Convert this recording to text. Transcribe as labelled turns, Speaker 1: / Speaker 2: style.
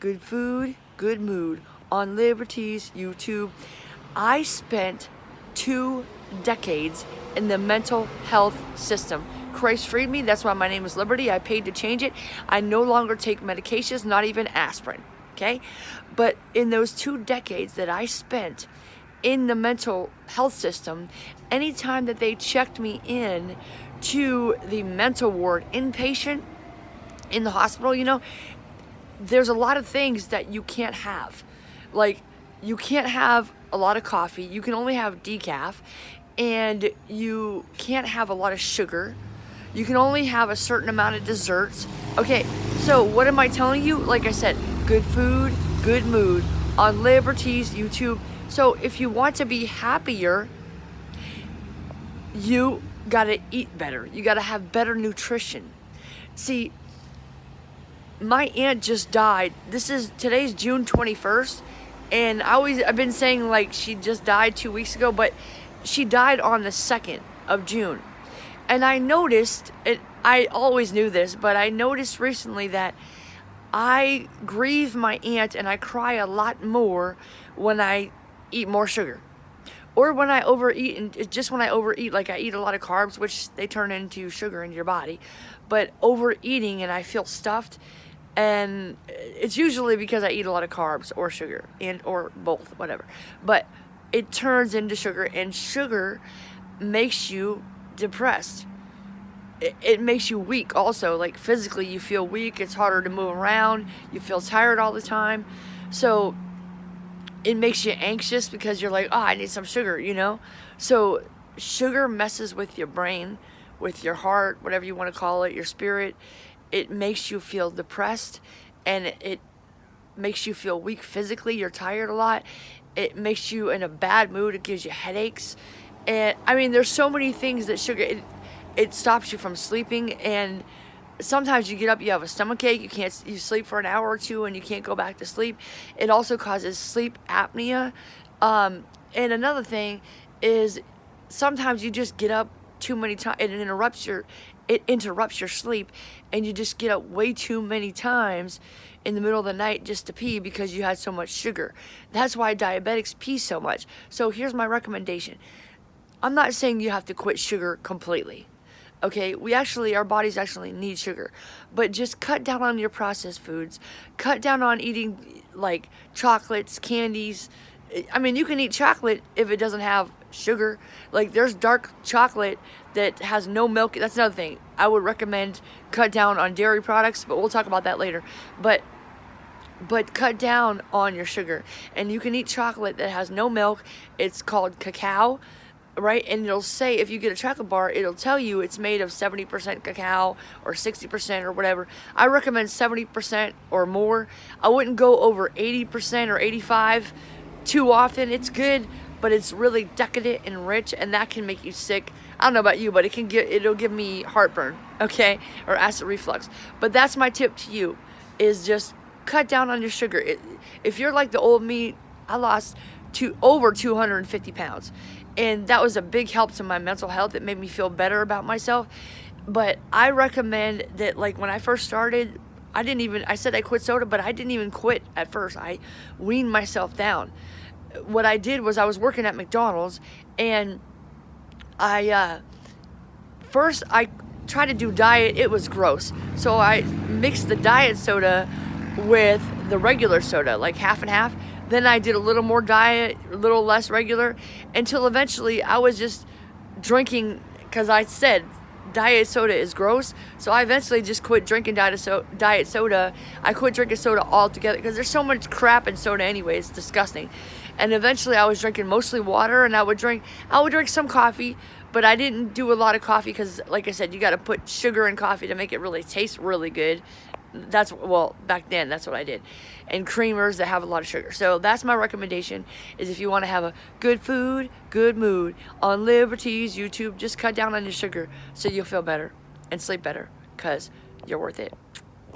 Speaker 1: Good food, good mood on Liberty's YouTube. I spent 2 decades in the mental health system. Christ freed me. That's why my name is Liberty. I paid to change it. I no longer take medications, not even aspirin. Okay? But in those 2 decades that I spent in the mental health system, anytime that they checked me in to the mental ward, inpatient, in the hospital, there's a lot of things that you can't have. Like, you can't have a lot of coffee. You can only have decaf. And you can't have a lot of sugar. You can only have a certain amount of desserts. Okay, so what am I telling you? Like I said, good food, good mood on Liberty's YouTube. So if you want to be happier, you gotta eat better. You gotta have better nutrition. See, my aunt just died. Today's June 21st, and I've been saying like she just died 2 weeks ago, but she died on the 2nd of June. And I noticed, I always knew this, but I noticed recently that I grieve my aunt and I cry a lot more when I eat more sugar. Or when I overeat, and just when I overeat, like I eat a lot of carbs, which they turn into sugar in your body. But overeating and I feel stuffed, and it's usually because I eat a lot of carbs or sugar, or both, whatever. But it turns into sugar, and sugar makes you depressed. It makes you weak also. Like physically you feel weak. It's harder to move around. You feel tired all the time. So it makes you anxious because you're like, oh, I need some sugar, So sugar messes with your brain, with your heart, whatever you want to call it, your spirit. It makes you feel depressed, and it makes you feel weak physically. You're tired a lot. It makes you in a bad mood. It gives you headaches. And I mean, there's so many things that sugar, it stops you from sleeping. And sometimes you get up, you have a stomachache, you sleep for an hour or two and you can't go back to sleep. It also causes sleep apnea. And another thing is sometimes you just get up too many times, and it interrupts your sleep, and you just get up way too many times in the middle of the night just to pee because you had so much sugar. That's why diabetics pee so much. So here's my recommendation. I'm not saying you have to quit sugar completely. Okay, our bodies actually need sugar, but just cut down on your processed foods. Cut down on eating like chocolates, candies. I mean, you can eat chocolate if it doesn't have sugar. Like there's dark chocolate that has no milk. That's another thing. I would recommend cut down on dairy products, but we'll talk about that later. But cut down on your sugar. And you can eat chocolate that has no milk. It's called cacao, right? And it'll say, if you get a chocolate bar, it'll tell you it's made of 70% cacao or 60% or whatever. I recommend 70% or more. I wouldn't go over 80% or 85 too often. It's good, but it's really decadent and rich, and that can make you sick. I don't know about you, but it'll give me heartburn, okay, or acid reflux. But that's my tip to you, is just cut down on your sugar. If you're like the old me, I lost over 250 pounds, and that was a big help to my mental health. It made me feel better about myself. But I recommend that, like when I first started, I said I quit soda, but I didn't even quit at first. I weaned myself down. What I did was I was working at McDonald's, and first I tried to do diet. It was gross. So I mixed the diet soda with the regular soda, like half and half. Then I did a little more diet, a little less regular, until eventually I was just drinking, because I said diet soda is gross. So I eventually just quit drinking diet soda. I quit drinking soda altogether because there's so much crap in soda anyway. It's disgusting. And eventually I was drinking mostly water, and I would drink some coffee, but I didn't do a lot of coffee because, like I said, you got to put sugar in coffee to make it really taste really good. Back then, that's what I did. And creamers that have a lot of sugar. So that's my recommendation, is if you want to have a good food, good mood on Liberty's YouTube, just cut down on your sugar so you'll feel better and sleep better, because you're worth it.